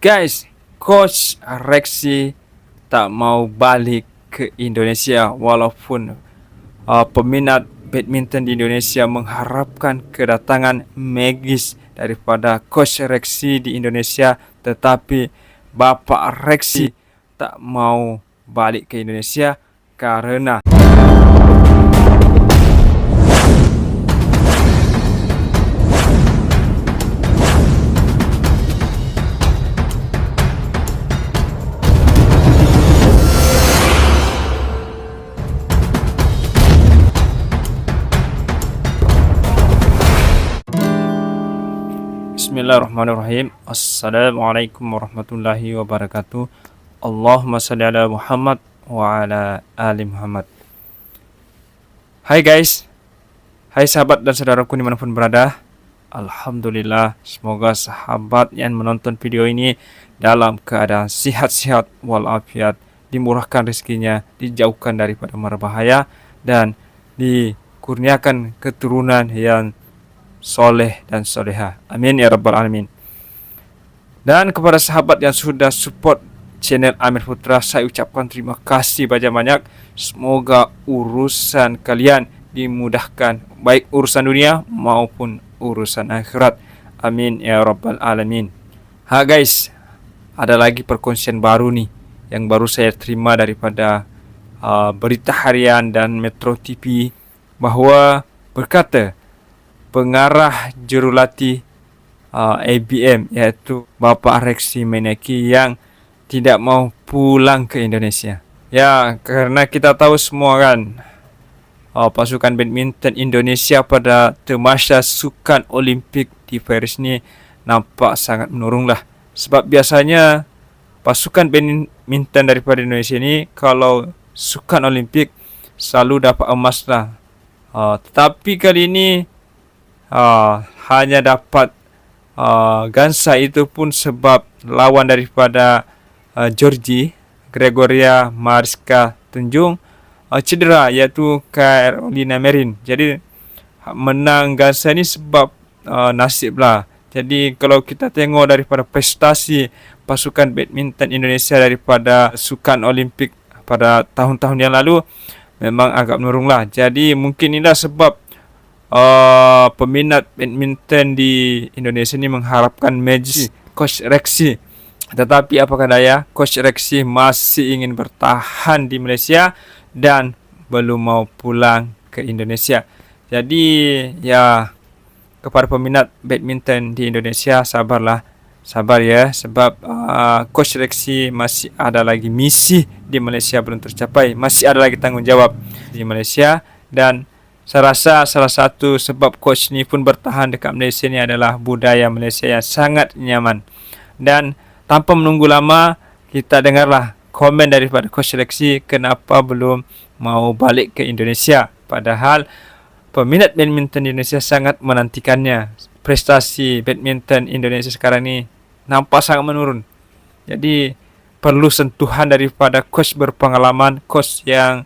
Guys, Coach Rexy tak mau balik ke Indonesia walaupun peminat badminton di Indonesia mengharapkan kedatangan magis daripada Coach Rexy di Indonesia, tetapi Bapak Rexy tak mau balik ke Indonesia karena Bismillahirrahmanirrahim. Assalamualaikum warahmatullahi wabarakatuh. Allahumma salli ala Muhammad wa ala ali Muhammad. Hai guys, hai sahabat dan saudaraku dimanapun berada. Alhamdulillah, semoga sahabat yang menonton video ini dalam keadaan sihat-sihat walafiat, dimurahkan rezekinya, dijauhkan daripada mara bahaya, dan dikurniakan keturunan yang soleh dan soleha. Amin ya rabbal alamin. Dan kepada sahabat yang sudah support channel Amir Putra, saya ucapkan terima kasih banyak-banyak. Semoga urusan kalian dimudahkan, baik urusan dunia maupun urusan akhirat. Amin ya rabbal alamin. Guys, ada lagi perkongsian baru nih yang baru saya terima daripada Berita Harian dan Metro TV, bahwa berkata pengarah jurulatih ABM iaitu Bapak Rexy Mainaki yang tidak mau pulang ke Indonesia. Ya, karena kita tahu semua kan, pasukan badminton Indonesia pada masa Sukan Olimpik di Paris ni nampak sangat menurun lah. Sebab biasanya pasukan badminton daripada Indonesia ni kalau Sukan Olimpik selalu dapat emas lah. Tetapi kali ini hanya dapat gansa, itu pun sebab lawan daripada Gregoria Mariska Tunjung cedera, iaitu Carolina Marin. Jadi menang gansa ni sebab nasib lah. Jadi kalau kita tengok daripada prestasi pasukan badminton Indonesia daripada Sukan Olimpik pada tahun-tahun yang lalu memang agak menurun lah. Jadi mungkin inilah sebab peminat badminton di Indonesia ni mengharapkan magis Coach Rexy. Tetapi apakah daya, Coach Rexy masih ingin bertahan di Malaysia dan belum mau pulang ke Indonesia. Jadi ya, kepada peminat badminton di Indonesia, sabar ya, sebab Coach Rexy masih ada lagi misi di Malaysia belum tercapai, masih ada lagi tanggungjawab di Malaysia. Dan saya rasa salah satu sebab coach ni pun bertahan dekat Malaysia ni adalah budaya Malaysia yang sangat nyaman. Dan tanpa menunggu lama, kita dengarlah komen daripada Coach Rexy kenapa belum mau balik ke Indonesia. Padahal peminat badminton Indonesia sangat menantikannya. Prestasi badminton Indonesia sekarang ni nampak sangat menurun. Jadi perlu sentuhan daripada coach berpengalaman, coach yang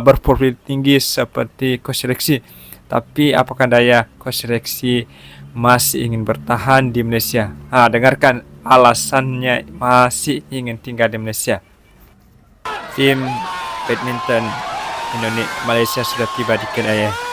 berprofil tinggi seperti Coach Rexy. Tapi apakah daya, Coach Rexy masih ingin bertahan di Malaysia. Dengarkan alasannya masih ingin tinggal di Malaysia. Tim badminton Indonesia Malaysia sudah tiba di Kedah.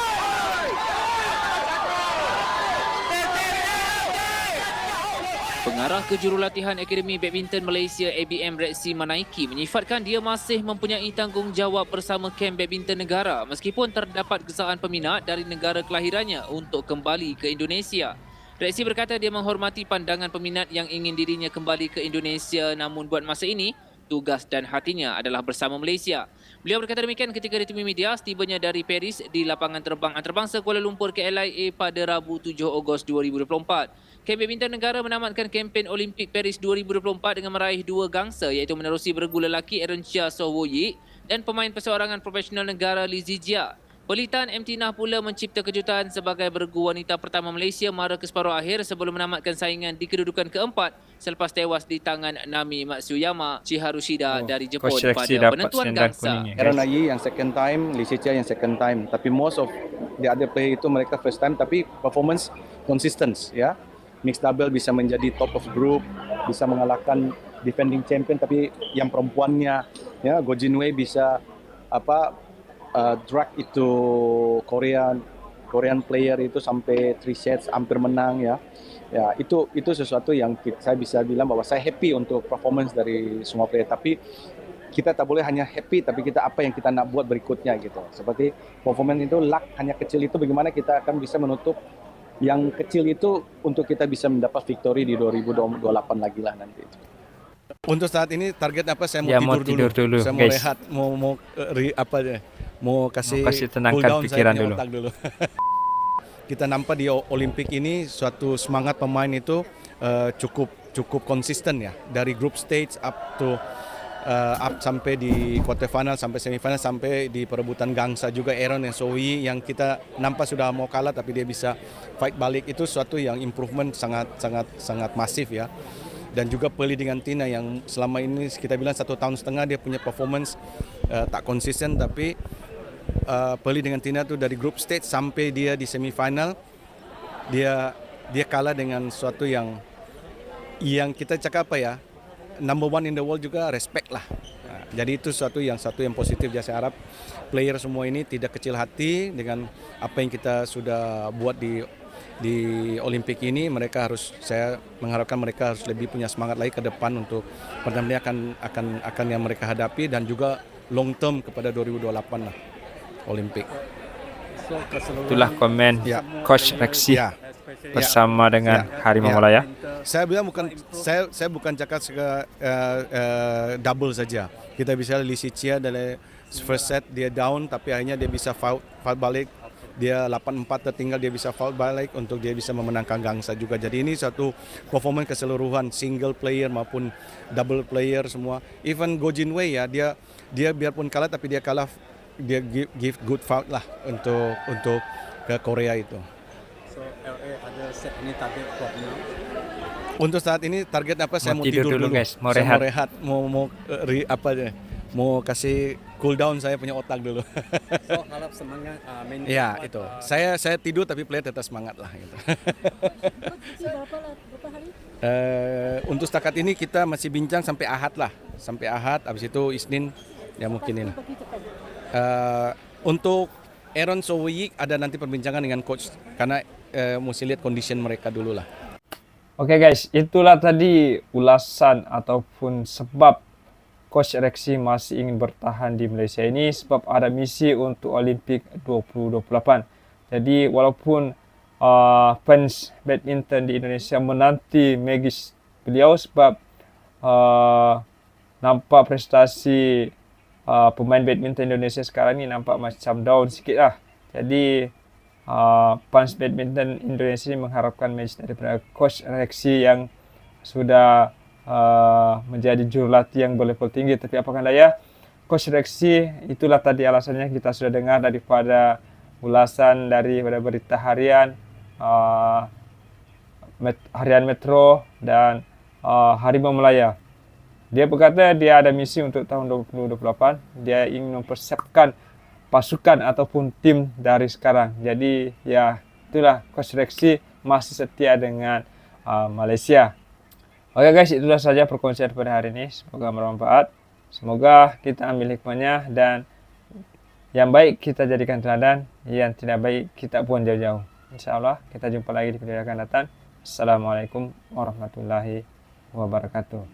Pengarah Kejurulatihan Akademi Badminton Malaysia ABM Rexy Mainaki menyifatkan dia masih mempunyai tanggungjawab bersama kem badminton negara meskipun terdapat kesalahan peminat dari negara kelahirannya untuk kembali ke Indonesia. Rexy berkata dia menghormati pandangan peminat yang ingin dirinya kembali ke Indonesia, namun buat masa ini tugas dan hatinya adalah bersama Malaysia. Beliau berkata demikian ketika ditemui media setibanya dari Paris di lapangan terbang antarabangsa Kuala Lumpur KLIA pada Rabu 7 Ogos 2024. Kem badminton negara menamatkan kempen Olimpik Paris 2024 dengan meraih 2 gangsa, iaitu menerusi bergu lelaki Aaron Chia Sowoyi dan pemain perseorangan profesional negara Li Zijia. Pelitan MT Nah pula mencipta kejutan sebagai bergu wanita pertama Malaysia mara ke separuh akhir sebelum menamatkan saingan di kedudukan keempat selepas tewas di tangan Nami Matsuyama Chiharushida dari Jepun pada penentuan gangsa. Aaron Ayi yang second time, Li Zijia yang second time. Tapi most of the other player itu mereka first time, tapi performance consistent ya. Mixed double bisa menjadi top of group, bisa mengalahkan defending champion, tapi yang perempuannya ya Go Jinwei bisa drag itu Korean player itu sampai 3 sets hampir menang ya. Ya, itu sesuatu yang saya bisa bilang bahwa saya happy untuk performance dari semua player, tapi kita tak boleh hanya happy, tapi kita apa yang kita nak buat berikutnya gitu. Seperti performance itu, luck hanya kecil itu, bagaimana kita akan bisa menutup yang kecil itu untuk kita bisa mendapat victory di 2028 lagi lah nanti. Untuk saat ini target apa? Saya mau Ya, tidur mau tidur dulu, Saya mau guys. rehat, mau kasih tenangkan cool down pikiran saya punya dulu. otak dulu. Kita nampak di Olimpik ini suatu semangat pemain itu cukup konsisten ya, dari group stage up sampai di quarter final, sampai semifinal, sampai di perebutan gangsa juga Aaron dan Sowi yang kita nampak sudah mau kalah tapi dia bisa fight balik. Itu suatu yang improvement sangat masif ya. Dan juga Pearly dengan Tina yang selama ini kita bilang 1,5 tahun dia punya performance tak konsisten, tapi Pearly dengan Tina tuh dari group stage sampai dia di semifinal dia kalah dengan suatu yang kita cakap apa ya, number one in the world juga, respect lah. Nah, jadi itu satu yang positif. Saya harap player semua ini tidak kecil hati dengan apa yang kita sudah buat di Olimpik ini. Saya mengharapkan mereka harus lebih punya semangat lagi ke depan untuk pertandingan akan yang mereka hadapi, dan juga long term kepada 2028 lah Olimpik. Itulah komen Ya. Coach Rexy Ya. bersama dengan Harimau Malaya. Saya bilang saya bukan cakap double saja. Kita bisa Lisi Chia dari first set dia down, tapi akhirnya dia bisa foul balik. Dia 8-4 tertinggal, dia bisa foul balik untuk dia bisa memenangkan gangsa juga. Jadi ini satu performance keseluruhan, single player maupun double player semua. Even Go Jinwei ya, dia biarpun kalah tapi dia give good foul lah untuk ke Korea itu. So LA ada set ini target buat menang. Untuk saat ini target apa? Saya Mau mau tidur tidur dulu, dulu. guys. Mau Saya rehat. mau rehat, mau kasih cool down saya punya otak dulu. So harap semangat main. Ya itu. Saya tidur tapi player tetap semangat lah gitu. Berapa hari? Untuk setakat ini kita masih bincang sampai Ahad lah. Sampai Ahad, habis itu Isnin ya mungkin ini. Untuk Aaron Sowi ada nanti perbincangan dengan coach karena mesti lihat condition mereka dulu lah. Oke guys, itulah tadi ulasan ataupun sebab Coach Rexy masih ingin bertahan di Malaysia ini, sebab ada misi untuk Olimpik 2028. Jadi walaupun fans badminton di Indonesia menanti magis beliau, sebab nampak prestasi pemain badminton Indonesia sekarang ni nampak macam down sikit lah. Jadi fans badminton Indonesia mengharapkan match daripada Coach Rexy yang sudah menjadi jurulatih yang berlevel tinggi. Tapi apakan daya, Coach Rexy, itulah tadi alasannya kita sudah dengar daripada ulasan daripada berita harian, harian Metro dan Harimau Malaya. Dia berkata dia ada misi untuk tahun 2028. Dia ingin mempersiapkan pasukan ataupun tim dari sekarang. Jadi ya itulah Coach Rexy masih setia dengan Malaysia. Oke guys, itulah saja perkongsian pada hari ini. Semoga bermanfaat. Semoga kita ambil hikmahnya, dan yang baik kita jadikan teladan, yang tidak baik kita buang jauh-jauh. InsyaAllah kita jumpa lagi di video yang akan datang. Assalamualaikum warahmatullahi wabarakatuh.